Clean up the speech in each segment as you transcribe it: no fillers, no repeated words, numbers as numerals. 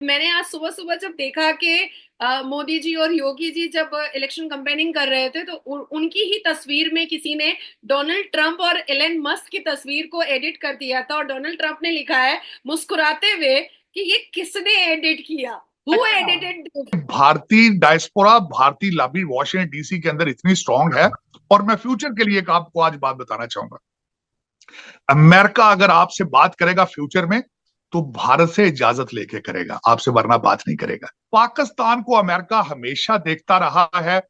मैंने आज सुबह सुबह जब देखा कि मोदी जी और योगी जी जब इलेक्शन कैंपेनिंग कर रहे थे तो उनकी ही तस्वीर में किसी ने डोनाल्ड ट्रंप और एलन मस्क की तस्वीर को एडिट कर दिया था और डोनाल्ड ट्रंप ने लिखा है मुस्कुराते हुए कि ये किसने एडिट किया, हु अच्छा। Edited this. भारतीय डायस्पोरा, भारतीय लॉबी वॉशिंगटन डीसी के अंदर इतनी स्ट्रांग है। और मैं फ्यूचर के लिए एक आपको आज बात बताना चाहूंगा। अमेरिका अगर आपसे बात करेगा फ्यूचर में, तो भारत से इजाजत लेके करेगा आपसे, वरना बात नहीं करेगा। पाकिस्तान को अमेरिका हमेशा देखता रहा है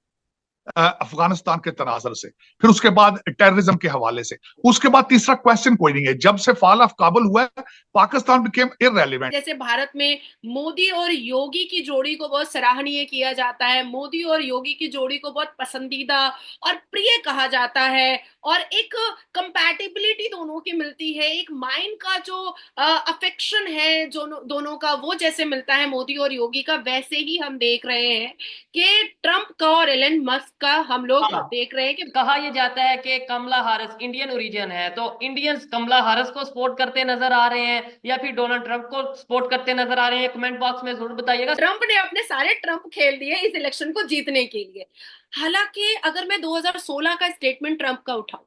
अफगानिस्तान के तनाजर से, फिर उसके बाद टेररिज्म के हवाले से, उसके बाद तीसरा क्वेश्चन कोई नहीं है। जब से फॉल ऑफ काबुल हुआ है, पाकिस्तान बिकेम इररेलेवेंट। जैसे भारत में मोदी और योगी की जोड़ी को बहुत सराहनीय किया जाता है, मोदी और योगी की जोड़ी को बहुत पसंदीदा और प्रिय कहा जाता है, और एक कंपैटिबिलिटी दोनों की मिलती है, एक माइंड का जो अफेक्शन है जो दोनों का वो जैसे मिलता है मोदी और योगी का, वैसे ही हम देख रहे हैं कि ट्रंप का और एलन मस्क का हम लोग हाँ, देख रहे हैं कि कहा यह जाता है कि कमला हारिस इंडियन ओरिजिन है, तो इंडियंस कमला हारिस को सपोर्ट करते नजर आ रहे हैं या फिर डोनाल्ड ट्रंप को सपोर्ट करते नजर आ रहे हैं? कमेंट बॉक्स में जरूर बताइएगा। ट्रंप ने अपने सारे ट्रंप खेल दिए इस इलेक्शन को जीतने के लिए। हालांकि अगर मैं 2016 का स्टेटमेंट ट्रंप का उठाऊं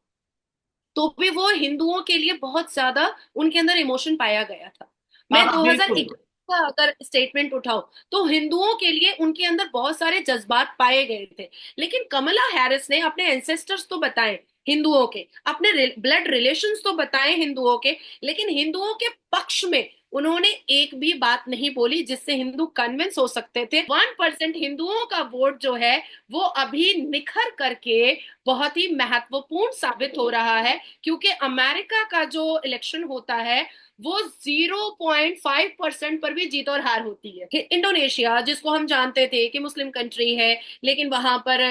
तो भी वो हिंदुओं के लिए बहुत ज्यादा उनके अंदर इमोशन पाया गया था। हाँ, मैं हाँ, बिल्कुल। 2021 का अगर स्टेटमेंट उठाऊं तो हिंदुओं के लिए उनके अंदर बहुत सारे जज्बात पाए गए थे। लेकिन कमला हैरिस ने अपने एंसेस्टर्स तो बताए हिंदुओं के, अपने ब्लड रिलेशंस तो बताए हिंदुओं के, लेकिन हिंदुओं के पक्ष में उन्होंने एक भी बात नहीं बोली जिससे हिंदू कन्विंस हो सकते थे। 1% हिंदुओं का वोट जो है वो अभी निखर करके बहुत ही महत्वपूर्ण साबित हो रहा है, क्योंकि अमेरिका का जो इलेक्शन होता है वो 0.5% पर भी जीत और हार होती है। इंडोनेशिया जिसको हम जानते थे कि मुस्लिम कंट्री है, लेकिन वहां पर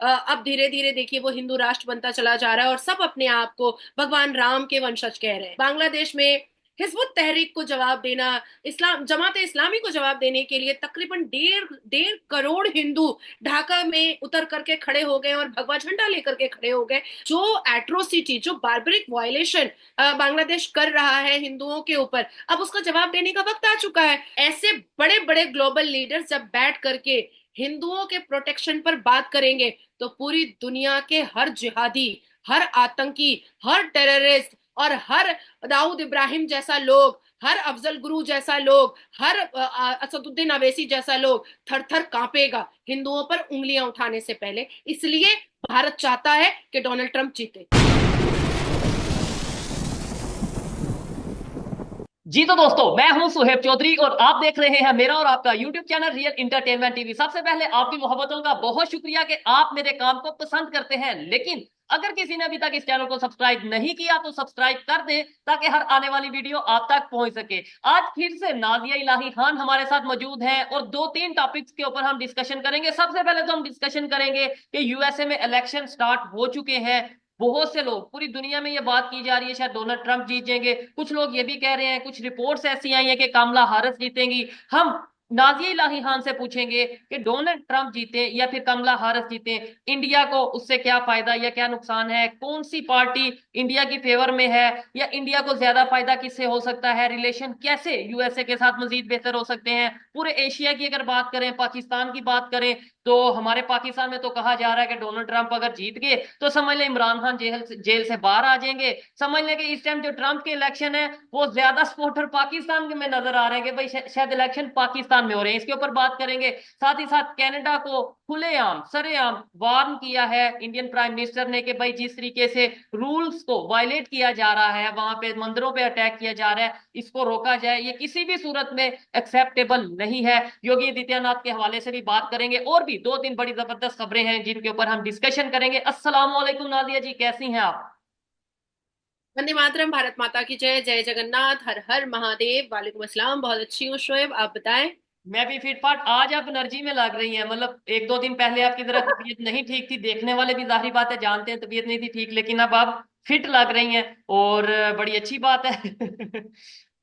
अब धीरे धीरे देखिए वो हिंदू राष्ट्र बनता चला जा रहा है और सब अपने आप को भगवान राम के वंशज कह रहे हैं। बांग्लादेश में हिजबुत तहरीक को जवाब देना, इस्लाम जमात इस्लामी को जवाब देने के लिए तकरीबन डेढ़ डेढ़ करोड़ हिंदू ढाका में उतर करके खड़े हो गए और भगवा झंडा लेकर के खड़े हो गए। जो एट्रोसिटी, जो बार्बरिक वायलेशन बांग्लादेश कर रहा है हिंदुओं के ऊपर, अब उसका जवाब देने का वक्त आ चुका है। ऐसे बड़े बड़े ग्लोबल लीडर्स जब बैठ करके हिंदुओं के प्रोटेक्शन पर बात करेंगे तो पूरी दुनिया के हर जिहादी, हर आतंकी, हर टेररिस्ट और हर दाऊद इब्राहिम जैसा लोग, हर अफजल गुरु जैसा लोग, हर असदुद्दीन अवैसी जैसा लोग थर थर कांपेगा हिंदुओं पर उंगलियां उठाने से पहले। इसलिए भारत चाहता है कि डोनाल्ड ट्रंप जीते। जी तो दोस्तों, मैं हूं सुहेब चौधरी और आप देख रहे हैं मेरा और आपका YouTube channel real entertainment TV. सबसे पहले आपकी मोहब्बतों का बहुत शुक्रिया कि आप मेरे काम को पसंद करते हैं। लेकिन अगर किसी ने अभी तक इस चैनल को सब्सक्राइब नहीं किया तो सब्सक्राइब कर दें ताकि हर आने वाली वीडियो आप तक पहुंच सके। आज फिर से नाजिया इलाही खान हमारे साथ मौजूद हैं और दो तीन टॉपिक्स के ऊपर हम डिस्कशन करेंगे। सबसे पहले तो हम डिस्कशन करेंगे कि यूएसए में इलेक्शन स्टार्ट हो चुके हैं। बहुत से लोग, पूरी दुनिया में ये बात की जा रही है शायद डोनाल्ड ट्रंप जीत जाएंगे, कुछ लोग ये भी कह रहे हैं, कुछ रिपोर्ट्स ऐसी आई हैं कि कमला हारिस जीतेंगी। हम नाजिया इलाही खान से पूछेंगे कि डोनाल्ड ट्रंप जीते या फिर कमला हारिस जीते, इंडिया को उससे क्या फायदा या क्या नुकसान है, कौन सी पार्टी इंडिया की फेवर में है या इंडिया को ज्यादा फायदा किससे हो सकता है, रिलेशन कैसे यूएसए के साथ मजीद बेहतर हो सकते हैं। पूरे एशिया की अगर बात करें, पाकिस्तान की बात करें, तो हमारे पाकिस्तान में तो कहा जा रहा है कि डोनाल्ड ट्रंप अगर जीत गए तो समझ लें इमरान खान जेल से बाहर आ जाएंगे। समझ लें कि इस टाइम जो ट्रंप के इलेक्शन है वो ज्यादा सपोर्टर पाकिस्तान में नजर आ रहे हैं कि भाई शायद इलेक्शन पाकिस्तान में हो रहे हैं। इसके ऊपर बात करेंगे। साथ ही साथ कनाडा को खुलेआम सरेआम वार्न किया है इंडियन प्राइम मिनिस्टर ने कि भाई जिस तरीके से रूल्स को वायलेट किया जा रहा है, वहां पे मंदिरों पे अटैक किया जा रहा है, इसको रोका जाए, ये किसी भी सूरत में एक्सेप्टेबल नहीं है। योगी आदित्यनाथ के हवाले से भी बात करेंगे और भी दो तीन बड़ी जबरदस्त खबरें हैं जिनके ऊपर हम डिस्कशन करेंगे। अस्सलाम वालेकुम नादिया जी, कैसी हैं आप? वंदे मातरम, भारत माता की जय, जय जगन्नाथ, हर हर महादेव। वालेकुम अस्सलाम, बहुत अच्छी हूँ शोएब, आप बताएं। मैं भी फिट फाट। आज आप एनर्जी में लग रही हैं, मतलब एक दो दिन पहले आपकी जरा तबीयत नहीं ठीक थी, देखने वाले भी जाहिर बात है जानते हैं तबीयत नहीं थी ठीक, लेकिन अब आप फिट लग रही हैं और बड़ी अच्छी बात है।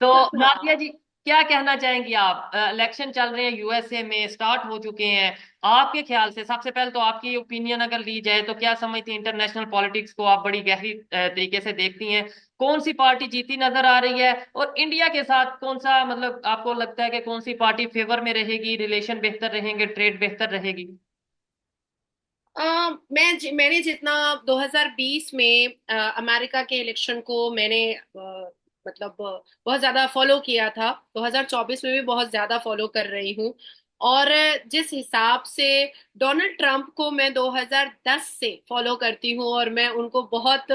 तो नादिया जी, क्या कहना चाहेंगी आप? इलेक्शन चल रहे हैं, यूएसए में स्टार्ट हो चुके हैं। आपके ख्याल से सबसे पहले तो आपकी ओपिनियन अगर ली जाए तो क्या समझती हैं, इंटरनेशनल पॉलिटिक्स को आप बड़ी गहरी तरीके से देखती हैं, कौन सी पार्टी जीती नजर आ रही है, और इंडिया के साथ कौन सा मतलब आपको लगता है कि कौन सी पार्टी फेवर में रहेगी, रिलेशन बेहतर रहेंगे, ट्रेड बेहतर रहेगी? मैंने जितना 2020 में अमेरिका के इलेक्शन को मैंने मतलब बहुत ज्यादा फॉलो किया था, 2024 में भी बहुत ज्यादा फॉलो कर रही हूँ। और जिस हिसाब से डोनाल्ड ट्रंप को मैं 2010 से फॉलो करती हूँ, और मैं उनको बहुत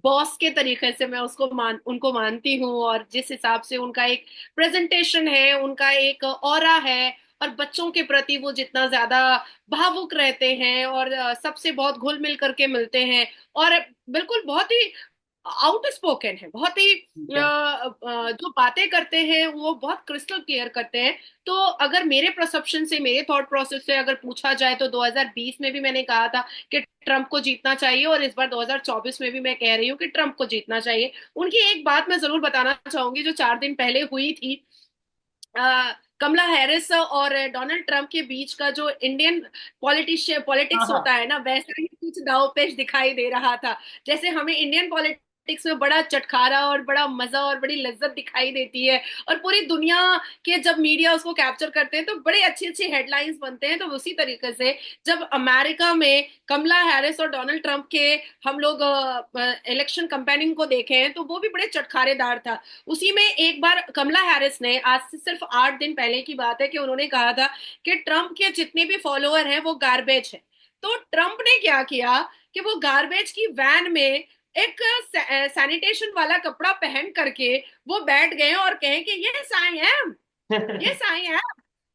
बॉस के तरीके से मैं उनको मानती हूँ, और जिस हिसाब से उनका एक प्रेजेंटेशन है, उनका एक ऑरा है, और बच्चों के प्रति वो जितना ज्यादा भावुक रहते हैं, और सबसे बहुत घुल मिल करके मिलते हैं, और बिल्कुल बहुत ही आउट स्पोकन है, बहुत ही ठीक है। जो बातें करते हैं वो बहुत क्रिस्टल क्लियर करते हैं। तो अगर मेरे परसेप्शन से, मेरे थॉट प्रोसेस से अगर पूछा जाए, तो 2020 में भी मैंने कहा था कि ट्रंप को जीतना चाहिए, और इस बार 2024 में भी मैं कह रही हूँ कि ट्रंप को जीतना चाहिए। उनकी एक बात मैं जरूर बताना चाहूंगी जो 4 दिन पहले हुई थी। कमला हैरिस और डोनाल्ड ट्रंप के बीच का जो इंडियन हाँ पॉलिटिक्स हाँ। होता है ना, वैसा ही कुछ दांवपेच दिखाई दे रहा था। जैसे हमें इंडियन पॉलिटिक्स में बड़ा चटखारा और बड़ा मजा और बड़ी लज्जत दिखाई देती है, और पूरी दुनिया के जब मीडिया उसको कैप्चर करते हैं तो बड़े अच्छी अच्छी हेडलाइंस बनते हैं, तो उसी तरीके से जब अमेरिका में कमला हैरिस और डोनाल्ड ट्रंप के हम लोग इलेक्शन कंपेनिंग को देखे हैं, तो वो भी बड़े चटखारेदार था। उसी में एक बार कमला हैरिस ने, आज से सिर्फ 8 दिन पहले की बात है, कि उन्होंने कहा था कि ट्रंप के जितने भी फॉलोअर हैं वो गार्बेज है। तो ट्रंप ने क्या किया कि वो गार्बेज की वैन में एक सैनिटेशन वाला कपड़ा पहन करके वो बैठ गए और कहे कि ये साई है।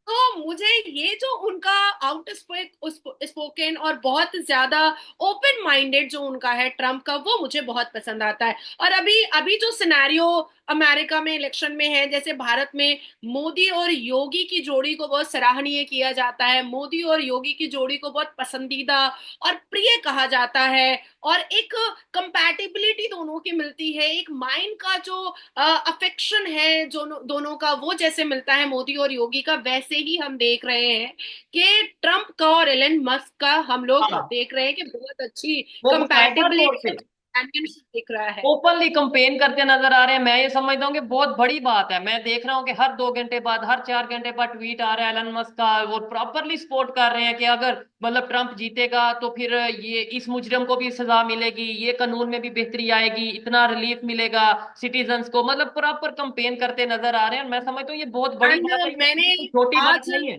तो मुझे ये जो उनका आउट स्पोकन और बहुत ज्यादा ओपन माइंडेड जो उनका है ट्रम्प का, वो मुझे बहुत पसंद आता है। और अभी अभी जो सिनेरियो अमेरिका में इलेक्शन में है, जैसे भारत में मोदी और योगी की जोड़ी को बहुत सराहनीय किया जाता है, मोदी और योगी की जोड़ी को बहुत पसंदीदा और प्रिय कहा जाता है, और एक कंपैटिबिलिटी दोनों की मिलती है, एक माइंड का जो अफेक्शन है जो दोनों का, वो जैसे मिलता है मोदी और योगी का, वैसे ही हम देख रहे हैं कि ट्रंप का और एलन मस्क का हम लोग हाँ, देख रहे हैं कि बहुत अच्छी वो बकायदा तौर कंपैटिबिलिटी पे चैंपियनशिप दिख रहा है। ओपनली कंपेन करते नजर आ रहे हैं। मैं ये समझता हूँ कि बहुत बड़ी बात है। मैं देख रहा हूँ कि हर 2 घंटे बाद, हर 4 घंटे बाद ट्वीट आ रहा है एलन मस्क का, वो प्रॉपरली सपोर्ट कर रहे हैं कि अगर मतलब ट्रंप जीतेगा तो फिर ये इस मुजरिम को भी सजा मिलेगी, ये कानून में भी बेहतरी आएगी, इतना रिलीफ मिलेगा सिटीजन्स को, मतलब प्रॉपर कंपेन करते नजर आ रहे हैं। मैं समझता हूँ ये बहुत बड़ी एंड बात है, मैंने ये कोई छोटी बात आज, नहीं है।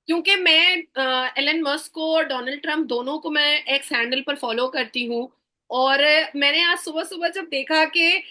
क्योंकि मैं एलन मस्क को और डोनाल्ड ट्रंप दोनों को मैं एक्स हैंडल पर फॉलो करती हूँ, और मैंने आज सुबह सुबह जब देखा कि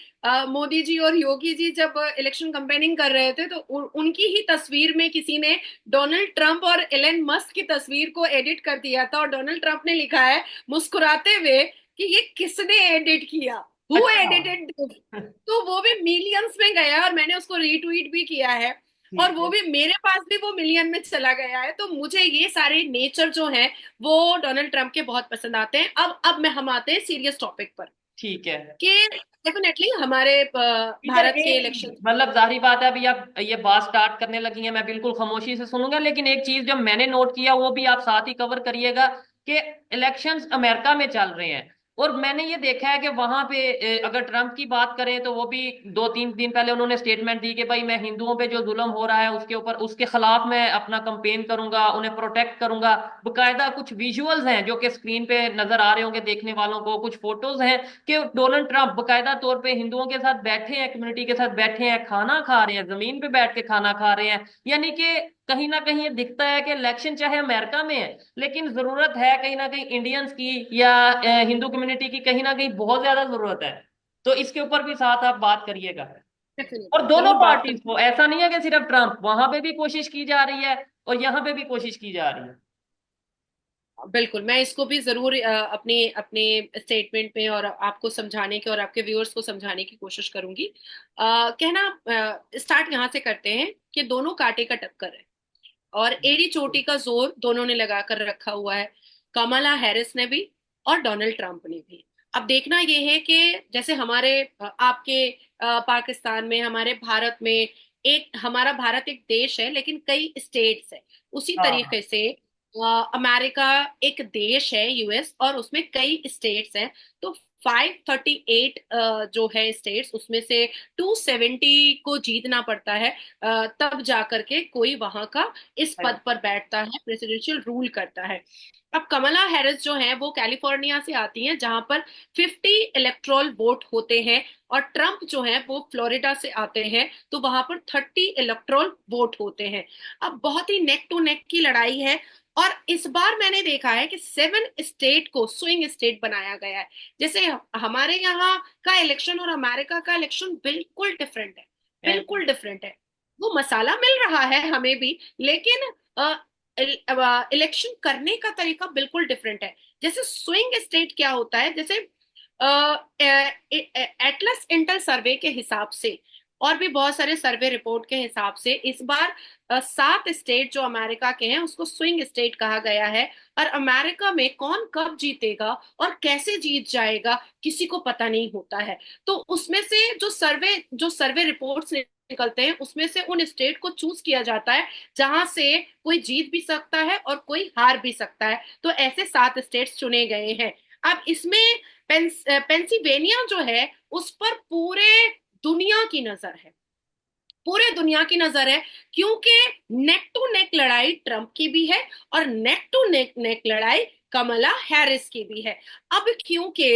मोदी जी और योगी जी जब इलेक्शन कंपेनिंग कर रहे थे, तो उनकी ही तस्वीर में किसी ने डोनाल्ड ट्रंप और एलन मस्क की तस्वीर को एडिट कर दिया था, और डोनाल्ड ट्रंप ने लिखा है मुस्कुराते हुए कि ये किसने एडिट किया, हु अच्छा। Edited this. तो वो भी मिलियंस में गया, और मैंने उसको रीट्वीट भी किया है, और ठीक वो है। भी मेरे पास भी वो मिलियन में चला गया है। तो मुझे ये सारे नेचर जो हैं वो डोनाल्ड ट्रंप के बहुत पसंद आते हैं। अब मैं हम आते हैं सीरियस टॉपिक पर, ठीक है। कि डेफिनेटली हमारे इधर भारत के एक चीज, इलेक्शन। मतलब जाहिर बात है, अभी आप ये बात स्टार्ट करने लगी हैं, मैं बिल्कुल खामोशी से सुनूंगा, लेकिन एक चीज जो मैंने नोट किया वो भी आप साथ ही कवर करिएगा कि इलेक्शंस अमेरिका में चल रहे हैं, और मैंने ये देखा है कि वहां पे अगर ट्रंप की बात करें तो वो भी 2-3 दिन पहले उन्होंने स्टेटमेंट दी कि भाई मैं हिंदुओं पे जो जुल्म हो रहा है उसके ऊपर, उसके खिलाफ मैं अपना कंपेन करूंगा, उन्हें प्रोटेक्ट करूंगा। बकायदा कुछ विजुअल्स हैं जो कि स्क्रीन पे नजर आ रहे होंगे देखने वालों को, कुछ फोटोज हैं कि डोनाल्ड ट्रंप बकायदा तौर पे हिंदुओं के साथ बैठे हैं, कम्युनिटी के साथ बैठे हैं, खाना खा रहे हैं, जमीन पे बैठ के खाना खा रहे हैं। यानी कि कहीं ना कहीं ये दिखता है कि इलेक्शन चाहे अमेरिका में है, लेकिन जरूरत है कहीं ना कहीं इंडियंस की या हिंदू कम्युनिटी की, कहीं ना कहीं बहुत ज्यादा जरूरत है। तो इसके ऊपर भी साथ आप बात करिएगा। और डेफिनेटली दोनों जरूर बात पार्टीज करें। को, ऐसा नहीं है कि सिर्फ ट्रंप, वहां पे भी कोशिश की जा रही है और यहाँ पे भी कोशिश की जा रही है। बिल्कुल, मैं इसको भी जरूर अपने अपने स्टेटमेंट में और आपको समझाने की और आपके व्यूअर्स को समझाने की कोशिश करूंगी। कहना स्टार्ट यहाँ से करते हैं कि दोनों कांटे का टक्कर है, और एड़ी चोटी का जोर दोनों ने लगा कर रखा हुआ है, कमला हैरिस ने भी और डोनाल्ड ट्रंप ने भी। अब देखना यह है कि जैसे हमारे आपके पाकिस्तान में, हमारे भारत में, एक हमारा भारत एक देश है लेकिन कई स्टेट्स है, उसी हाँ। तरीके से अमेरिका एक देश है यूएस, और उसमें कई स्टेट्स हैं। तो 538 जो है स्टेट्स, उसमें से 270 को जीतना पड़ता है, तब जाकर के कोई वहां का इस पद पर बैठता है, प्रेसिडेंशियल रूल करता है। अब कमला हैरिस जो है वो कैलिफोर्निया से आती हैं, जहां पर 50 इलेक्टोरल वोट होते हैं, और ट्रंप जो है वो फ्लोरिडा से आते हैं, तो वहां पर 30 इलेक्टोरल वोट होते हैं। अब बहुत ही नेक टू नेक की लड़ाई है, और इस बार मैंने देखा है कि 7 स्टेट को स्विंग स्टेट बनाया गया है। जैसे हमारे यहाँ का इलेक्शन और अमेरिका का इलेक्शन बिल्कुल डिफरेंट है, बिल्कुल डिफरेंट है। वो मसाला मिल रहा है हमें भी, लेकिन इलेक्शन करने का तरीका बिल्कुल डिफरेंट है। जैसे स्विंग स्टेट क्या होता है, जैसे एटलस इंटेल सर्वे के हिसाब से और भी बहुत सारे सर्वे रिपोर्ट के हिसाब से इस बार 7 स्टेट जो अमेरिका के हैं उसको स्विंग स्टेट कहा गया है। और अमेरिका में कौन कब जीतेगा और कैसे जीत जाएगा किसी को पता नहीं होता है। तो उसमें से जो सर्वे रिपोर्ट्स निकलते हैं उसमें से उन स्टेट को चूज किया जाता है जहां से कोई जीत भी सकता है और कोई हार भी सकता है। तो ऐसे 7 स्टेट्स चुने गए हैं। अब इसमें पेंसिल्वेनिया जो है उस पर पूरे दुनिया की नजर है, पूरे दुनिया की नजर है, क्योंकि नेक टू नेक लड़ाई ट्रंप की भी है और नेक टू नेक लड़ाई कमला हैरिस की भी है। अब क्योंकि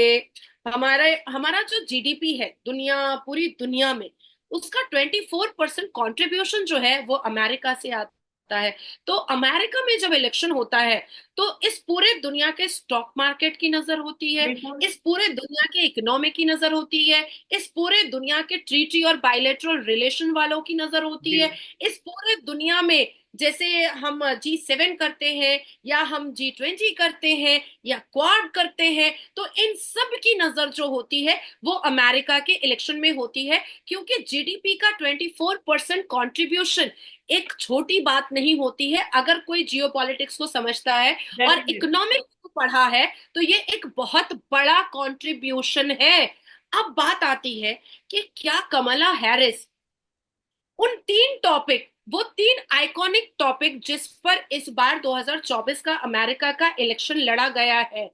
हमारा जो जीडीपी है पूरी दुनिया में, उसका 24% कॉन्ट्रीब्यूशन जो है वो अमेरिका से आता है। तो अमेरिका में जब इलेक्शन होता है तो इस पूरे दुनिया के स्टॉक मार्केट की नजर होती है, इस पूरे दुनिया के इकोनॉमी की नजर होती है, इस पूरे दुनिया के ट्रीटी और बायलैटरल रिलेशन वालों की नजर होती है। इस पूरे दुनिया में जैसे हम G7 करते हैं, या हम G20 करते हैं, या क्वाड करते हैं, तो इन सब की नजर जो होती है वो अमेरिका के इलेक्शन में होती है, क्योंकि जीडीपी का 24% कॉन्ट्रीब्यूशन एक छोटी बात नहीं होती है अगर कोई जियोपॉलिटिक्स को समझता है और इकोनॉमिक्स को पढ़ा है, तो ये एक बहुत बड़ा कंट्रीब्यूशन है। अब बात आती है कि क्या कमला हैरिस उन 3 टॉपिक, वो 3 आइकॉनिक टॉपिक जिस पर इस बार 2024 का अमेरिका का इलेक्शन लड़ा गया है,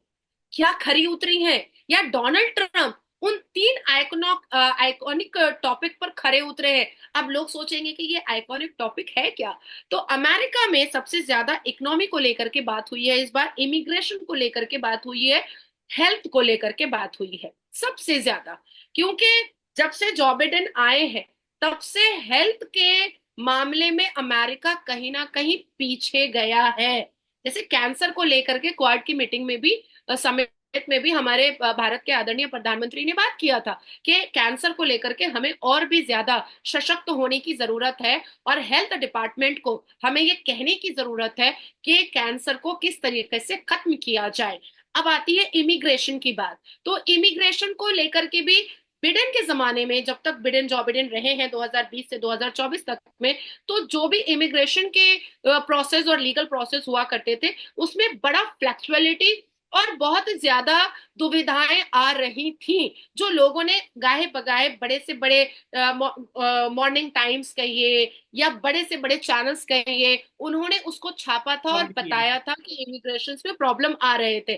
क्या खरी उतरी हैं, या डोनाल्ड ट्रंप उन 3 आइकॉनिक टॉपिक पर खरे उतरे हैं? अब लोग सोचेंगे कि ये आइकॉनिक टॉपिक है क्या। तो अमेरिका में सबसे ज्यादा इकोनॉमी को लेकर के बात हुई है इस बार, इमिग्रेशन को लेकर के बात हुई है, हेल्थ को लेकर के बात हुई है सबसे ज्यादा, क्योंकि जब से जो बिडेन आए हैं तब से हेल्थ के मामले में अमेरिका कहीं ना कहीं पीछे गया है। जैसे कैंसर को लेकर के क्वाड की मीटिंग में भी, समिट में भी हमारे भारत के आदरणीय प्रधानमंत्री ने बात किया था कि कैंसर को लेकर के हमें और भी ज्यादा सशक्त होने की जरूरत है, और हेल्थ डिपार्टमेंट को हमें ये कहने की जरूरत है कि कैंसर को किस तरीके से खत्म किया जाए। अब आती है इमिग्रेशन की बात। तो इमिग्रेशन को लेकर के भी बिडेन के जमाने में, जब तक जो बिडेन रहे हैं 2020 से 2024 तक में, तो जो भी इमिग्रेशन के प्रोसेस और लीगल प्रोसेस हुआ करते थे उसमें बड़ा फ्लेक्सिबिलिटी और बहुत ज्यादा दुविधाएं आ रही थी, जो लोगों ने गाहे बगाहे बड़े से बड़े मॉर्निंग टाइम्स कहिए या बड़े से बड़े चैनल्स कहिए, उन्होंने उसको छापा था और बताया था कि इमिग्रेशन में प्रॉब्लम आ रहे थे।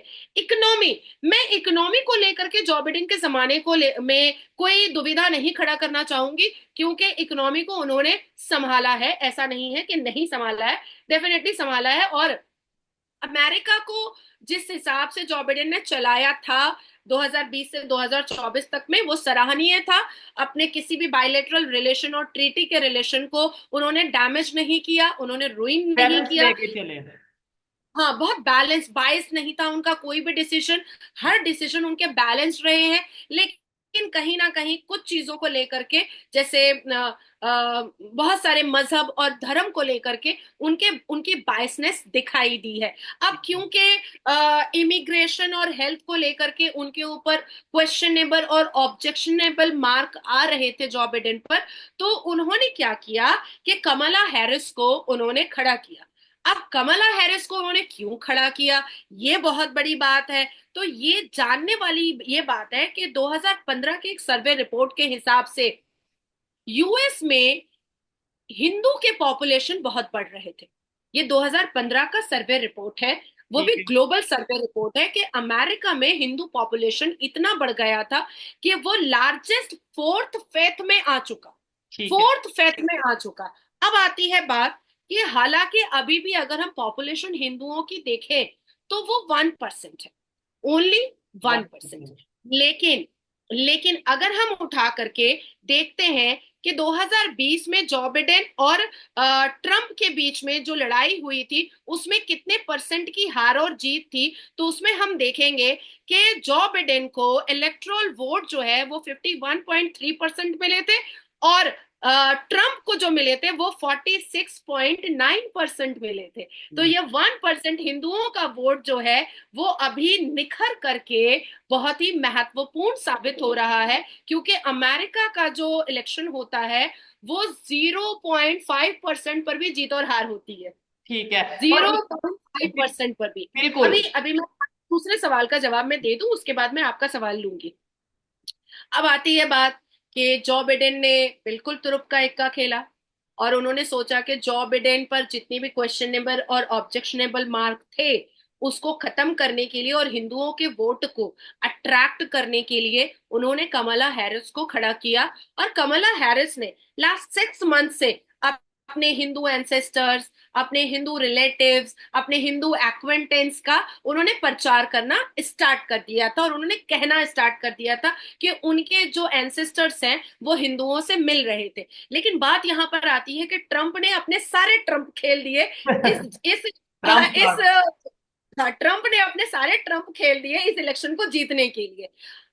मैं इकोनॉमी को लेकर के जो बिडेन के जमाने में कोई दुविधा नहीं खड़ा करना चाहूंगी, क्योंकि इकोनॉमी को उन्होंने संभाला है, ऐसा नहीं है कि नहीं संभाला है, डेफिनेटली संभाला है। और अमेरिका को जिस हिसाब से जो बिडेन ने चलाया था 2020 से 2024 तक में, वो सराहनीय था। अपने किसी भी बायलैटरल रिलेशन और ट्रीटी के रिलेशन को उन्होंने डैमेज नहीं किया, उन्होंने रुइन नहीं किया। हाँ, बहुत बैलेंस, बायस नहीं था उनका कोई भी डिसीजन, हर डिसीजन उनके बैलेंस रहे हैं। लेकिन कहीं ना कहीं कुछ चीजों को लेकर के, जैसे बहुत सारे मजहब और धर्म को लेकर के उनकी बायसनेस दिखाई दी है। अब क्योंकि इमिग्रेशन और हेल्थ को लेकर के उनके ऊपर क्वेश्चनेबल और ऑब्जेक्शनेबल मार्क आ रहे थे जो बिडेन पर, तो उन्होंने क्या किया कि कमला हैरिस को उन्होंने खड़ा किया। अब कमला हैरिस को उन्होंने क्यों खड़ा किया, ये बहुत बड़ी बात है। तो ये जानने वाली ये बात है कि 2015 के एक सर्वे रिपोर्ट के हिसाब से यूएस में हिंदू के पॉपुलेशन बहुत बढ़ रहे थे। ये 2015 का सर्वे रिपोर्ट है। वो भी ठीक है। ग्लोबल सर्वे रिपोर्ट है कि अमेरिका में हिंदू पॉपुलेशन इतना बढ़ गया था कि वो लार्जेस्ट फोर्थ फेथ में आ चुका, ठीक है। फोर्थ फेथ में आ चुका। अब आती है बात कि हालांकि अभी भी अगर हम पॉपुलेशन हिंदुओं की देखें तो वो 1% है, ओनली 1%। 1%। लेकिन लेकिन अगर हम उठा करके देखते हैं कि 2020 में जो बिडेन और ट्रंप के बीच में जो लड़ाई हुई थी उसमें कितने परसेंट की हार और जीत थी, तो उसमें हम देखेंगे कि जो बिडेन को इलेक्टोरल वोट जो है वो 51.3% मिले थे और ट्रंप को जो मिले थे वो 46.9% मिले थे। तो ये 1% हिंदुओं का वोट जो है वो अभी निखर करके बहुत ही महत्वपूर्ण साबित हो रहा है, क्योंकि अमेरिका का जो इलेक्शन होता है वो 0.5% पर भी जीत और हार होती है, ठीक है। जीरो और पॉइंट फाइव परसेंट पर भी। बिल्कुल। अभी अभी मैं दूसरे सवाल का जवाब मैं दे दूं, उसके बाद मैं आपका सवाल लूंगी। अब आती है बात कि जो बिडेन ने बिल्कुल तुरुप का इक्का खेला और उन्होंने सोचा कि जो बिडेन पर जितनी भी क्वेश्चनेबल और ऑब्जेक्शनेबल मार्क थे उसको खत्म करने के लिए और हिंदुओं के वोट को अट्रैक्ट करने के लिए उन्होंने कमला हैरिस को खड़ा किया। और कमला हैरिस ने लास्ट 6 मंथ से अपने हिंदू एंसेस्टर्स, अपने हिंदू रिलेटिव्स, अपने हिंदू एक्वेंटेंस का उन्होंने प्रचार करना स्टार्ट कर दिया था और उन्होंने कहना स्टार्ट कर दिया था कि उनके जो एंसेस्टर्स हैं वो हिंदुओं से मिल रहे थे। लेकिन बात यहां पर आती है कि ट्रंप ने अपने सारे ट्रंप खेल दिए ट्रम्प इस कार्ड। हाँ, ट्रंप ने अपने सारे ट्रंप खेल दिए इस इलेक्शन को जीतने के लिए।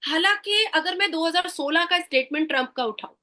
हालांकि अगर मैं 2016 का स्टेटमेंट ट्रंप का उठाऊं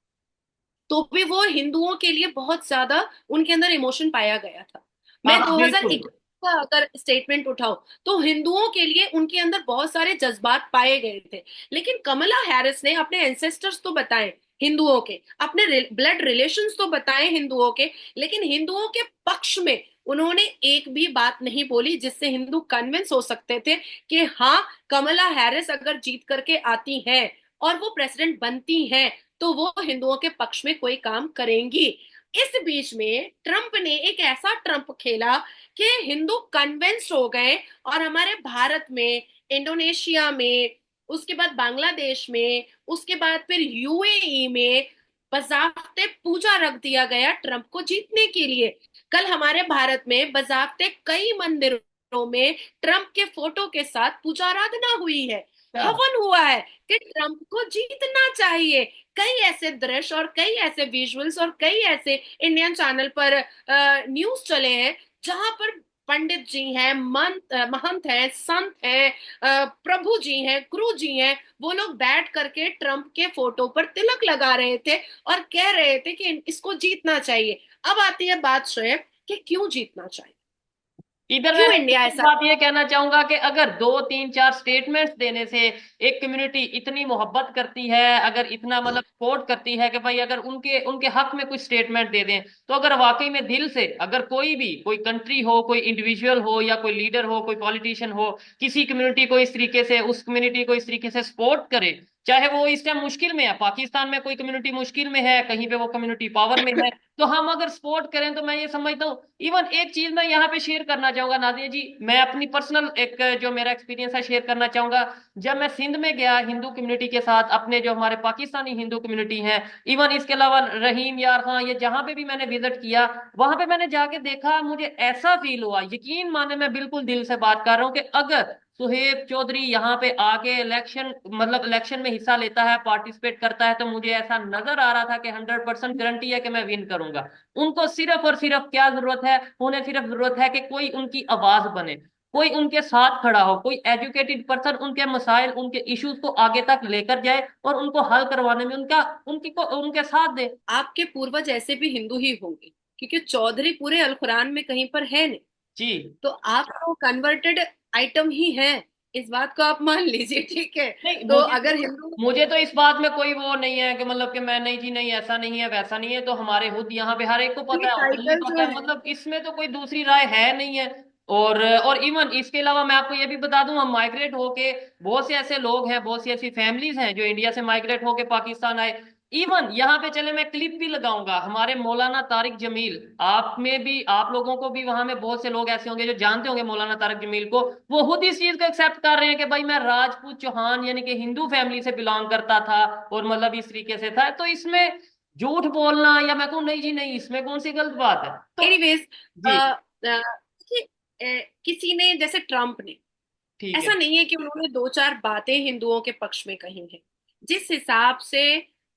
तो भी वो हिंदुओं के लिए बहुत ज्यादा उनके अंदर इमोशन पाया गया था। हाँ मैं हाँ, बिल्कुल। 2021 का अगर स्टेटमेंट उठाऊं तो हिंदुओं के लिए उनके अंदर बहुत सारे जज्बात पाए गए थे। लेकिन कमला हैरिस ने अपने एंसेस्टर्स तो बताए हिंदुओं के, अपने ब्लड रिलेशंस तो बताए हिंदुओं के, लेकिन हिंदुओं के पक्ष में उन्होंने एक भी बात नहीं बोली जिससे हिंदू कन्विंस हो सकते थे कि हाँ, कमला हैरिस अगर जीत करके आती हैं और वो प्रेसिडेंट बनती हैं तो वो हिंदुओं के पक्ष में कोई काम करेंगी। इस बीच में ट्रंप ने एक ऐसा ट्रंप खेला कि हिंदू कन्विंस हो गए और हमारे भारत में, इंडोनेशिया में, उसके बाद बांग्लादेश में, उसके बाद फिर यूएई में बजाफ्ते पूजा रख दिया गया ट्रंप को जीतने के लिए। कल हमारे भारत में बजाफ्ते कई मंदिरों में ट्रंप के फोटो के साथ पूजा आराधना हुई है, अच्छा। हवन हुआ है कि ट्रंप को जीतना चाहिए। कई ऐसे दृश्य और कई ऐसे विजुअल्स और कई ऐसे इंडियन चैनल पर न्यूज चले हैं जहां पर पंडित जी हैं, महंत हैं, संत हैं, प्रभु जी हैं, गुरु जी हैं, वो लोग बैठ करके ट्रंप के फोटो पर तिलक लगा रहे थे और कह रहे थे कि इसको जीतना चाहिए। अब आती है बात श्रेय कि क्यों जीतना चाहिए, इधर मैं क्यों इंडिया एक ऐसा। बात ये कहना चाहूंगा कि अगर 2 3 4 स्टेटमेंट्स देने से एक कम्युनिटी इतनी मोहब्बत करती है, अगर इतना मतलब सपोर्ट करती है कि भाई अगर उनके उनके हक में कुछ स्टेटमेंट दे दें, तो अगर वाकई में दिल से अगर कोई भी, कोई कंट्री हो, कोई इंडिविजुअल हो या कोई लीडर हो, कोई पॉलिटिशियन हो, किसी कम्युनिटी को इस तरीके से, उस कम्युनिटी को इस तरीके से सपोर्ट करे, चाहे वो इस टाइम मुश्किल में है, पाकिस्तान में कोई कम्युनिटी मुश्किल में है, कहीं पे वो कम्युनिटी पावर में है, तो हम अगर सपोर्ट करें, तो मैं ये समझता हूँ। इवन एक चीज मैं यहाँ पे शेयर करना चाहूंगा नादिया जी, मैं अपनी पर्सनल एक जो मेरा एक्सपीरियंस है शेयर करना चाहूंगा। जब मैं सिंध में गया हिंदू कम्युनिटी के साथ, अपने जो हमारे पाकिस्तानी हिंदू कम्युनिटी है, इवन इसके अलावा रहीम यार खां, ये जहां पे भी मैंने विजिट किया, वहां पे मैंने जाके देखा, मुझे ऐसा फील हुआ, यकीन माने मैं बिल्कुल दिल से बात कर रहा हूँ, कि अगर सुहेब चौधरी यहाँ पे आके इलेक्शन, मतलब इलेक्शन में हिस्सा लेता है, पार्टिसिपेट करता है, तो मुझे ऐसा नजर आ रहा था कि 100% गारंटी है कि मैं विन करूंगा। उनको सिर्फ और सिर्फ क्या जरूरत है, उन्हें सिर्फ जरूरत है कि कोई उनकी आवाज बने, कोई उनके साथ खड़ा हो, कोई एजुकेटेड पर्सन उनके मसाइल, उनके इश्यूज को आगे तक लेकर जाए और उनको हल करवाने में उनके साथ दे। आपके पूर्वज ऐसे भी हिंदू ही होंगे क्योंकि चौधरी पूरे अलकुरान में कहीं पर है नहीं, जी। तो आप तो कन्वर्टेड आइटम ही हैं, इस बात को आप मान लीजिए, ठीक है। नहीं, तो अगर हिंदू मुझे तो इस बात में कोई वो नहीं है कि मतलब कि मैं, नहीं जी नहीं, ऐसा नहीं है, वैसा नहीं है, तो हमारे खुद यहाँ पे हर एक को पता है, ओपनली टाइटल पता जो है, है, मतलब इसमें तो कोई दूसरी राय है नहीं है। और इवन इसके अलावा मैं आपको ये भी बता दूं, हम माइग्रेट होके, बहुत से ऐसे लोग हैं, बहुत सी ऐसी फैमिलीज हैं जो इंडिया से माइग्रेट होके पाकिस्तान आए, इवन यहाँ पे चले मैं क्लिप भी लगाऊंगा, हमारे मौलाना तारिक जमील, आप में भी, आप लोगों को भी वहां में बहुत से लोग ऐसे होंगे जो जानते होंगे मौलाना तारिक जमील को, वो खुद इस चीज को एक्सेप्ट कर रहे हैं कि भाई मैं राजपूत चौहान यानी कि हिंदू फैमिली से बिलोंग करता था और मतलब इस तरीके से था। तो इसमें झूठ बोलना या मैं कहूँ नहीं जी नहीं, इसमें कौन सी गलत बात है? तो एनीवेज, जी किसी ने जैसे ट्रम्प ने, ठीक है। ऐसा नहीं है कि उन्होंने दो चार बातें हिंदुओं के पक्ष में कही हैं। जिस हिसाब से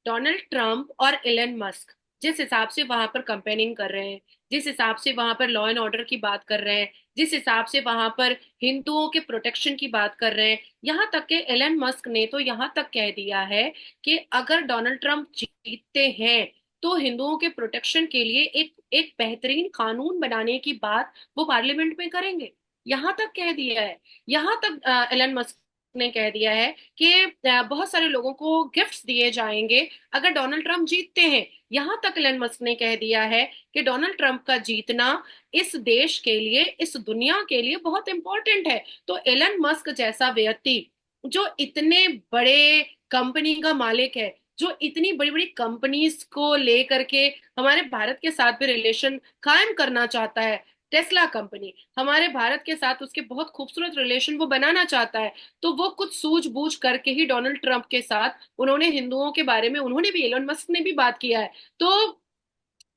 डोनाल्ड ट्रंप और एलन मस्क जिस हिसाब से वहां पर कंपेनिंग कर रहे हैं, जिस हिसाब से वहां पर लॉ एंड ऑर्डर की बात कर रहे हैं, जिस हिसाब से वहां पर हिंदुओं के प्रोटेक्शन की बात कर रहे हैं, यहाँ तक के एलन मस्क ने तो यहाँ तक कह दिया है कि अगर डोनाल्ड ट्रंप जीतते हैं तो हिंदुओं के प्रोटेक्शन के लिए एक एक बेहतरीन कानून बनाने की बात वो पार्लियामेंट में करेंगे। यहाँ तक कह दिया है। यहाँ तक एलन मस्क ने कह दिया है कि बहुत सारे लोगों को गिफ्ट्स दिए जाएंगे अगर डोनाल्ड ट्रंप जीतते हैं। यहाँ तक एलन मस्क ने कह दिया है कि डोनाल्ड ट्रंप का जीतना इस देश के लिए, इस दुनिया के लिए बहुत इंपॉर्टेंट है। तो एलन मस्क जैसा व्यक्ति जो इतने बड़े कंपनी का मालिक है, जो इतनी बड़ी बड़ी कंपनीज को लेकर के हमारे भारत के साथ भी रिलेशन कायम करना चाहता है, टेस्ला कंपनी हमारे भारत के साथ उसके बहुत खूबसूरत रिलेशन वो बनाना चाहता है, तो वो कुछ सूझबूझ करके ही डोनाल्ड ट्रंप के साथ उन्होंने हिंदुओं के बारे में, उन्होंने भी, एलन मस्क ने भी बात किया है। तो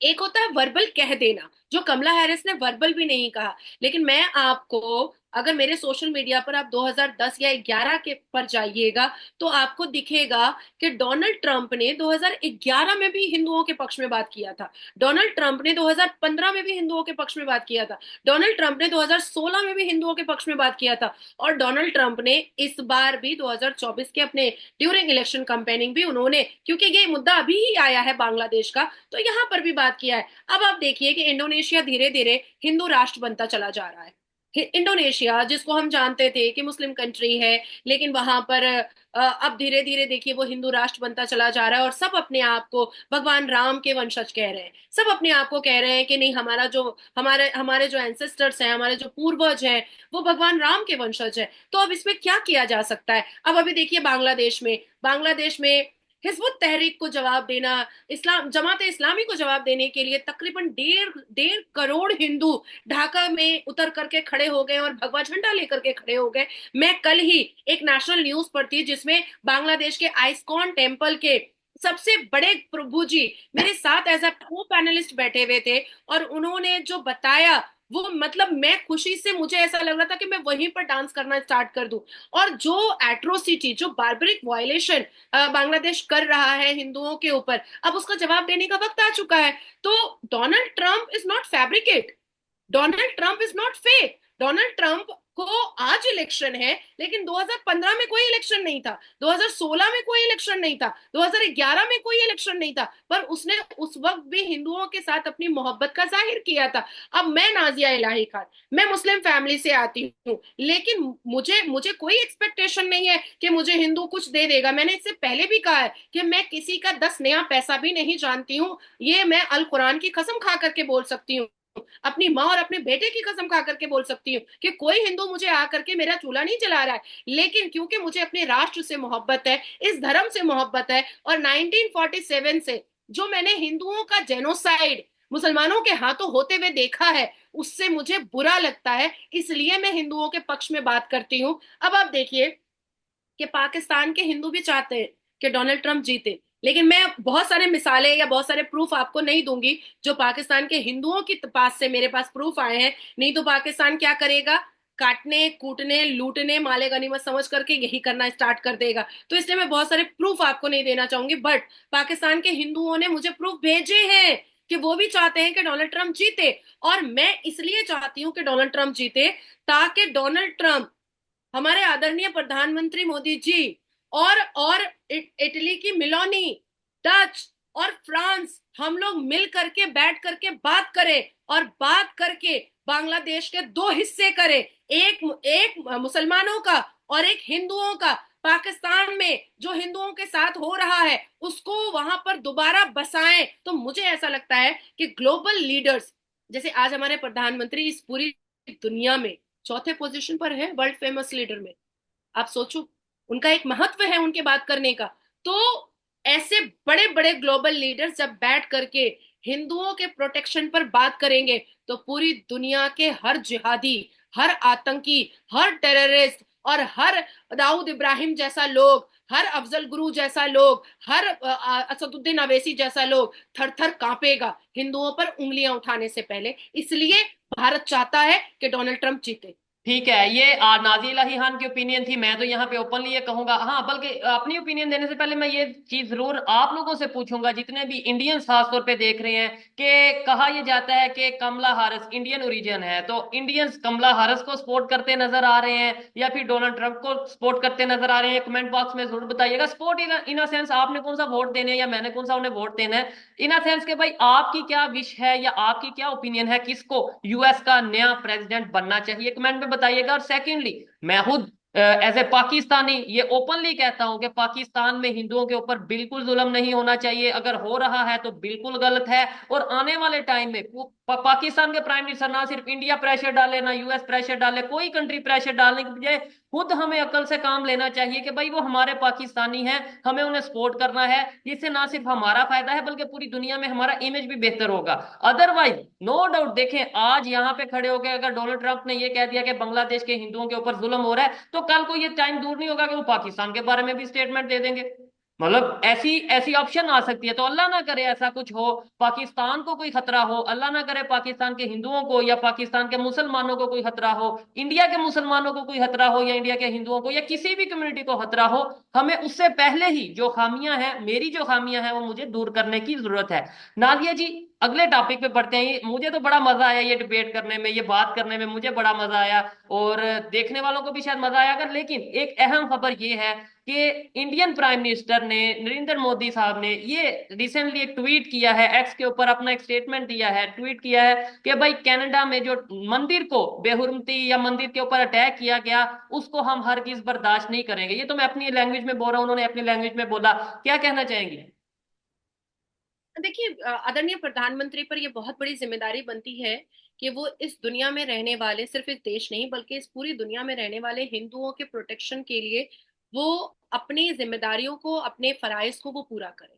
एक होता है वर्बल कह देना, जो कमला हैरिस ने वर्बल भी नहीं कहा। लेकिन मैं आपको, अगर मेरे सोशल मीडिया पर आप 2010 या 11 के पर जाइएगा तो आपको दिखेगा कि डोनाल्ड ट्रंप ने 2011 में भी हिंदुओं के पक्ष में बात किया था। डोनाल्ड ट्रंप ने 2015 में भी हिंदुओं के पक्ष में बात किया था। डोनाल्ड ट्रंप ने 2016 में भी हिंदुओं के पक्ष में बात किया था। और डोनाल्ड ट्रंप ने इस बार भी 2024 के अपने ड्यूरिंग इलेक्शन कैंपेनिंग भी उन्होंने, क्योंकि ये मुद्दा अभी ही आया है बांग्लादेश का, तो यहाँ पर भी बात किया है। अब आप देखिए कि इंडोनेशिया धीरे धीरे हिंदू राष्ट्र बनता चला जा रहा है। इंडोनेशिया जिसको हम जानते थे कि मुस्लिम कंट्री है, लेकिन वहां पर अब धीरे धीरे देखिए वो हिंदू राष्ट्र बनता चला जा रहा है। और सब अपने आप को भगवान राम के वंशज कह रहे हैं, सब अपने आप को कह रहे हैं कि नहीं, हमारा जो हमारे हमारे जो एंसेस्टर्स हैं, हमारे जो पूर्वज हैं, वो भगवान राम के वंशज हैं। तो अब इसमें क्या किया जा सकता है? अब अभी देखिए बांग्लादेश में हिजबुत तहरीक को जवाब देना, इस्लाम जमात इस्लामी को जवाब देने के लिए तकरीबन डेढ़ डेढ़ करोड़ हिंदू ढाका में उतर करके खड़े हो गए और भगवा झंडा लेकर के खड़े हो गए। मैं कल ही एक नेशनल न्यूज पढ़ती जिसमें बांग्लादेश के आइस्कॉन टेम्पल के सबसे बड़े प्रभु जी मेरे साथ एज अ को पैनलिस्ट बैठे हुए थे, और उन्होंने जो बताया वो, मतलब मैं खुशी से, मुझे ऐसा लग रहा था कि मैं वहीं पर डांस करना स्टार्ट कर दूं। और जो एट्रोसिटी, जो बार्बरिक वायलेशन बांग्लादेश कर रहा है हिंदुओं के ऊपर, अब उसका जवाब देने का वक्त आ चुका है। तो Donald Trump is not fabricate, Donald Trump is not fake. Donald Trump को आज इलेक्शन है, लेकिन 2015 में कोई इलेक्शन नहीं था, 2016 में कोई इलेक्शन नहीं था, 2011 में कोई इलेक्शन नहीं था, पर उसने उस वक्त भी हिंदुओं के साथ अपनी मोहब्बत का जाहिर किया था। अब मैं नाजिया इलाही खान, मैं मुस्लिम फैमिली से आती हूँ, लेकिन मुझे मुझे कोई एक्सपेक्टेशन नहीं है कि मुझे हिंदू कुछ दे देगा। मैंने इससे पहले भी कहा है कि मैं किसी का 10 नया पैसा भी नहीं जानती हूँ। ये मैं अल कुरान की कसम खा करके बोल सकती हूँ, अपनी माँ और अपने बेटे की कसम खा करके बोल सकती हूँ कि कोई हिंदू मुझे आकर के मेरा चूल्हा नहीं जला रहा है। लेकिन क्योंकि मुझे अपने राष्ट्र से मोहब्बत है, इस धर्म से मोहब्बत है, और 1947 से जो मैंने हिंदुओं का जेनोसाइड मुसलमानों के हाथों होते हुए देखा है, उससे मुझे बुरा लगता है, इसलिए मैं हिंदुओं के पक्ष में बात करती हूँ। अब आप देखिए कि पाकिस्तान के हिंदू भी चाहते हैं कि डोनाल्ड ट्रंप जीते, लेकिन मैं बहुत सारे मिसालें या बहुत सारे प्रूफ आपको नहीं दूंगी जो पाकिस्तान के हिंदुओं के पास से मेरे पास प्रूफ आए हैं। नहीं तो पाकिस्तान क्या करेगा? काटने, कूटने, लूटने, माले गनीमत समझ करके यही करना स्टार्ट कर देगा। तो इसलिए मैं बहुत सारे प्रूफ आपको नहीं देना चाहूंगी, बट पाकिस्तान के हिंदुओं ने मुझे प्रूफ भेजे हैं कि वो भी चाहते हैं कि डोनाल्ड ट्रंप जीते। और मैं इसलिए चाहती हूँ कि डोनाल्ड ट्रंप जीते ताकि डोनाल्ड ट्रंप, हमारे आदरणीय प्रधानमंत्री मोदी जी, और इटली की मिलोनी, डच और फ्रांस, हम लोग मिल करके बैठ करके बात करें, और बात करके बांग्लादेश के दो हिस्से करें, एक एक मुसलमानों का और एक हिंदुओं का। पाकिस्तान में जो हिंदुओं के साथ हो रहा है उसको वहां पर दोबारा बसाएं। तो मुझे ऐसा लगता है कि ग्लोबल लीडर्स, जैसे आज हमारे प्रधानमंत्री इस पूरी दुनिया में चौथे पोजीशन पर है वर्ल्ड फेमस लीडर में, आप सोचो, उनका एक महत्व है उनके बात करने का। तो ऐसे बड़े बड़े ग्लोबल लीडर्स जब बैठ करके हिंदुओं के प्रोटेक्शन पर बात करेंगे तो पूरी दुनिया के हर जिहादी, हर आतंकी, हर टेररिस्ट और हर दाऊद इब्राहिम जैसा लोग, हर अफजल गुरु जैसा लोग, हर असदुद्दीन अवैसी जैसा लोग थर थर कांपेगा हिंदुओं पर उंगलियां उठाने से पहले। इसलिए भारत चाहता है कि डोनाल्ड ट्रंप जीते। ठीक है, ये नाज़ी इलाही खान की ओपिनियन थी। मैं तो यहाँ पे ओपनली ये कहूंगा, हाँ, बल्कि अपनी ओपिनियन देने से पहले मैं ये चीज जरूर आप लोगों से पूछूंगा, जितने भी इंडियंस खासतौर पे देख रहे हैं, कि कहा यह जाता है कि कमला हारिस इंडियन ओरिजिन है, तो इंडियंस कमला हारिस को सपोर्ट करते नजर आ रहे हैं या फिर डोनाल्ड ट्रंप को सपोर्ट करते नजर आ रहे हैं? कमेंट बॉक्स में जरूर बताइएगा। सपोर्ट इन सेंस आपने कौन सा वोट देने है या मैंने कौन सा उन्हें वोट देना है, इन सेंस के भाई आपकी क्या विश है या आपकी क्या ओपिनियन है, किसको यूएस का नया प्रेसिडेंट बनना चाहिए, कमेंट में बताइएगा। और सेकेंडली, मैं खुद एज ए पाकिस्तानी ये ओपनली कहता हूं कि पाकिस्तान में हिंदुओं के ऊपर बिल्कुल जुल्म नहीं होना चाहिए, अगर हो रहा है तो बिल्कुल गलत है। और आने वाले टाइम में पाकिस्तान के प्राइम मिनिस्टर ना सिर्फ इंडिया प्रेशर डाले, ना यूएस प्रेशर डाले, कोई कंट्री प्रेशर डालने की बजाय खुद हमें अकल से काम लेना चाहिए कि भाई वो हमारे पाकिस्तानी हैं, हमें उन्हें सपोर्ट करना है, जिससे ना सिर्फ हमारा फायदा है बल्कि पूरी दुनिया में हमारा इमेज भी बेहतर होगा। अदरवाइज नो डाउट, देखें आज यहाँ पे खड़े होकर अगर डोनाल्ड ट्रंप ने ये कह दिया कि बांग्लादेश के हिंदुओं के ऊपर जुल्म हो रहा है, तो कल को ये टाइम दूर नहीं होगा कि वो पाकिस्तान के बारे में भी स्टेटमेंट दे देंगे। मतलब ऐसी ऐसी ऑप्शन आ सकती है। तो अल्लाह ना करे ऐसा कुछ हो, पाकिस्तान को कोई खतरा हो, अल्लाह ना करे पाकिस्तान के हिंदुओं को या पाकिस्तान के मुसलमानों को कोई खतरा हो, इंडिया के मुसलमानों को कोई खतरा हो या इंडिया के हिंदुओं को या किसी भी कम्युनिटी को खतरा हो, हमें उससे पहले ही जो खामियां हैं, मेरी जो खामियां हैं, वो मुझे दूर करने की जरूरत है। नाजिया जी, अगले टॉपिक पे बढ़ते हैं। मुझे तो बड़ा मजा आया ये डिबेट करने में, ये बात करने में मुझे बड़ा मजा आया, और देखने वालों को भी शायद मजा आया अगर। लेकिन एक अहम खबर ये है कि इंडियन प्राइम मिनिस्टर ने, नरेंद्र मोदी साहब ने, ये रिसेंटली एक ट्वीट किया है, एक्स के ऊपर अपना एक स्टेटमेंट दिया है, ट्वीट किया है कि भाई कनाडा में जो मंदिर को बेहुरमती या मंदिर के ऊपर अटैक किया गया, उसको हम हरगिज बर्दाश्त नहीं करेंगे। ये तो मैं अपनी लैंग्वेज में बोल रहा हूँ, उन्होंने अपनी लैंग्वेज में बोला। क्या कहना चाहेंगे? देखिए, आदरणीय प्रधानमंत्री पर यह बहुत बड़ी जिम्मेदारी बनती है कि वो इस दुनिया में रहने वाले, सिर्फ इस देश नहीं बल्कि इस पूरी दुनिया में रहने वाले हिंदुओं के प्रोटेक्शन के लिए वो अपनी जिम्मेदारियों को, अपने फराइज को वो पूरा करें।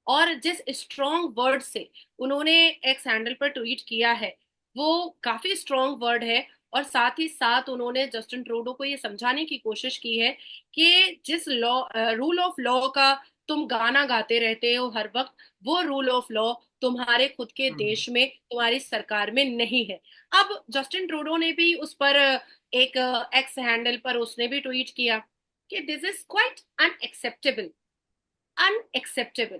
और जिस स्ट्रॉन्ग वर्ड से उन्होंने एक्स हैंडल पर ट्वीट किया है, वो काफी स्ट्रॉन्ग वर्ड है। और साथ ही साथ उन्होंने जस्टिन ट्रूडो को ये समझाने की कोशिश की है कि जिस लॉ, रूल ऑफ लॉ का तुम गाना गाते रहते हो हर वक्त, वो रूल ऑफ लॉ तुम्हारे खुद के देश में, तुम्हारी सरकार में नहीं है। अब जस्टिन ट्रूडो ने भी उस पर एक एक्स हैंडल पर उसने भी ट्वीट किया कि this is quite unacceptable, unacceptable.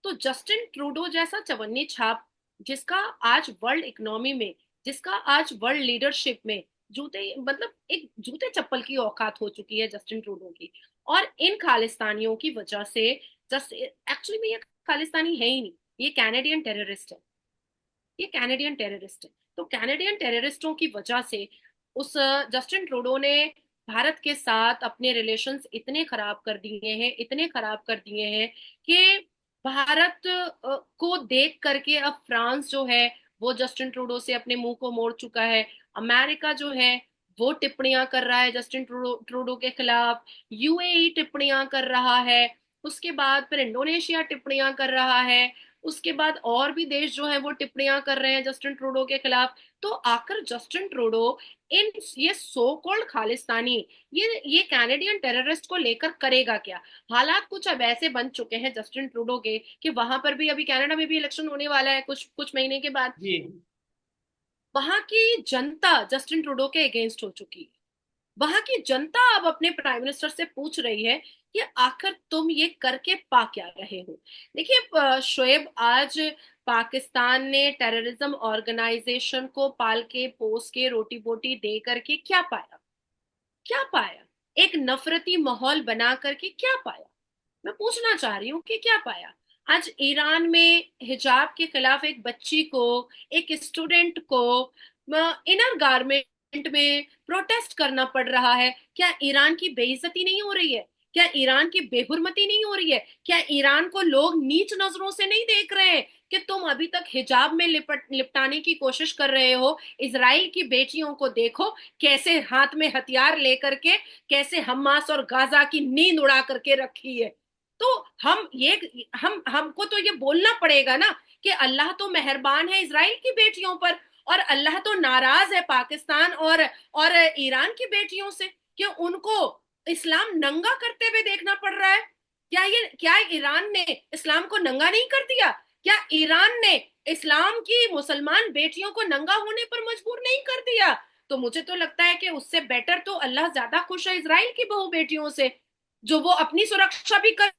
तो जस्टिन ट्रूडो जैसा चवन्नी छाप, जिसका आज वर्ल्ड इकोनॉमी में, जिसका आज वर्ल्ड लीडरशिप में जूते, मतलब एक जूते चप्पल की औकात हो चुकी है जस्टिन ट्रूडो की। और इन खालिस्तानियों की वजह से, जस्ट एक्चुअली में ये खालिस्तानी है ही नहीं, ये कैनेडियन टेररिस्ट है, ये कैनेडियन टेररिस्ट है। तो कैनेडियन टेररिस्टों की वजह से उस जस्टिन ट्रूडो ने भारत के साथ अपने रिलेशंस इतने खराब कर दिए हैं, इतने खराब कर दिए हैं कि भारत को देख करके अब फ्रांस जो है वो जस्टिन ट्रूडो से अपने मुंह को मोड़ चुका है। अमेरिका जो है वो टिप्पणियां कर रहा है जस्टिन ट्रूडो ट्रूडो के खिलाफ, यूएई टिप्पणियां कर रहा है, उसके बाद फिर इंडोनेशिया टिप्पणियां कर रहा है, उसके बाद और भी देश जो है वो टिप्पणियां कर रहे हैं जस्टिन ट्रूडो के खिलाफ। तो आकर जस्टिन ट्रूडो इन ये सो कॉल्ड खालिस्तानी, ये कैनेडियन टेररिस्ट को लेकर करेगा क्या? हालात कुछ अब ऐसे बन चुके हैं जस्टिन ट्रूडो के कि वहां पर भी, अभी कनाडा में भी इलेक्शन होने वाला है कुछ कुछ महीने के बाद, जी। वहां की जनता जस्टिन ट्रूडो के अगेंस्ट हो चुकी है। वहां की जनता अब अपने प्राइम मिनिस्टर से पूछ रही है कि आखिर तुम ये करके पा क्या रहे हो? देखिए शोएब, आज पाकिस्तान ने टेररिज्म ऑर्गेनाइजेशन को पाल के पोस के रोटी बोटी दे करके क्या पाया? क्या पाया? एक नफरती माहौल बना करके क्या पाया? मैं पूछना चाह रही हूँ कि क्या पाया? आज ईरान में हिजाब के खिलाफ एक बच्ची को, एक स्टूडेंट को इनर गारमेंट में प्रोटेस्ट करना पड़ रहा है। क्या ईरान की बेइज्जती नहीं हो रही है? क्या ईरान की बेहुरमती नहीं हो रही है? क्या ईरान को लोग नीच नजरों से नहीं देख रहे हैं कि तुम अभी तक हिजाब में लिपटाने की कोशिश कर रहे हो? इजराइल की बेटियों को देखो, कैसे हाथ में हथियार लेकर के, कैसे हमास और गाजा की नींद उड़ा करके रखी है। तो हमको तो ये बोलना पड़ेगा ना कि अल्लाह तो मेहरबान है इजराइल की बेटियों पर, और अल्लाह तो नाराज है पाकिस्तान और ईरान की बेटियों से कि उनको इस्लाम नंगा करते हुए देखना पड़ रहा है। क्या ईरान ने इस्लाम को नंगा नहीं कर दिया? क्या ईरान ने इस्लाम की मुसलमान बेटियों को नंगा होने पर मजबूर नहीं कर दिया? तो मुझे तो लगता है कि उससे बेटर तो अल्लाह ज्यादा खुश है इजराइल की बहू बेटियों से, जो वो अपनी सुरक्षा भी कर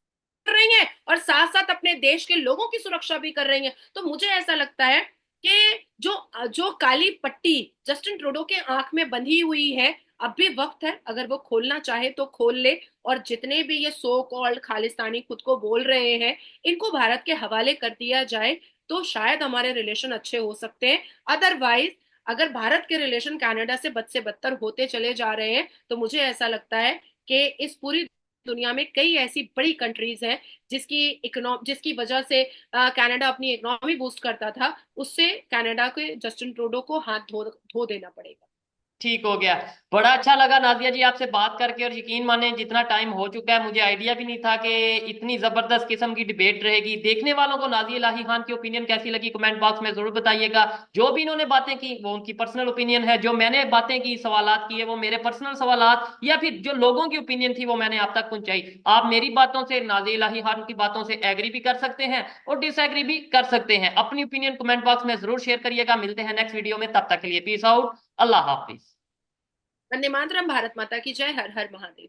रही हैं और साथ साथ अपने देश के लोगों की सुरक्षा भी कर रही हैं। तो मुझे ऐसा लगता है कि जो जो काली पट्टी जस्टिन ट्रूडो के आंख में बंधी हुई है, अब भी वक्त है, अगर वो खोलना चाहे तो खोल ले, और जितने भी ये सो कॉल्ड खालिस्तानी खुद को बोल रहे हैं इनको भारत के हवाले कर दिया जाए तो शायद हमारे रिलेशन अच्छे हो सकते हैं। अदरवाइज अगर भारत के रिलेशन कनाडा से बदतर होते चले जा रहे हैं तो मुझे ऐसा लगता है कि इस पूरी दुनिया में कई ऐसी बड़ी कंट्रीज हैं जिसकी वजह से कनाडा अपनी इकोनॉमी बूस्ट करता था, उससे कनाडा के जस्टिन ट्रूडो को हाथ धो देना पड़ेगा। ठीक हो गया। बड़ा अच्छा लगा नाजिया जी आपसे बात करके, और यकीन माने जितना टाइम हो चुका है मुझे आइडिया भी नहीं था कि इतनी जबरदस्त किस्म की डिबेट रहेगी। देखने वालों को नाजिया इलाही खान की ओपिनियन कैसी लगी कमेंट बॉक्स में जरूर बताइएगा। जो भी इन्होंने बातें की वो उनकी पर्सनल ओपिनियन है, जो मैंने बातें की सवालात किए वो मेरे पर्सनल सवालात, या फिर जो लोगों की ओपिनियन थी वो मैंने आप तक पहुंचाई। आप मेरी बातों से, नाजिया इलाही खान की बातों से एग्री भी कर सकते हैं और डिसएग्री भी कर सकते हैं। अपनी ओपिनियन कमेंट बॉक्स में जरूर शेयर करिएगा। मिलते हैं नेक्स्ट वीडियो में, तब तक के लिए पीस आउट, अल्लाह हाफिज। वंदे मातरम, भारत माता की जय, हर हर महादेव।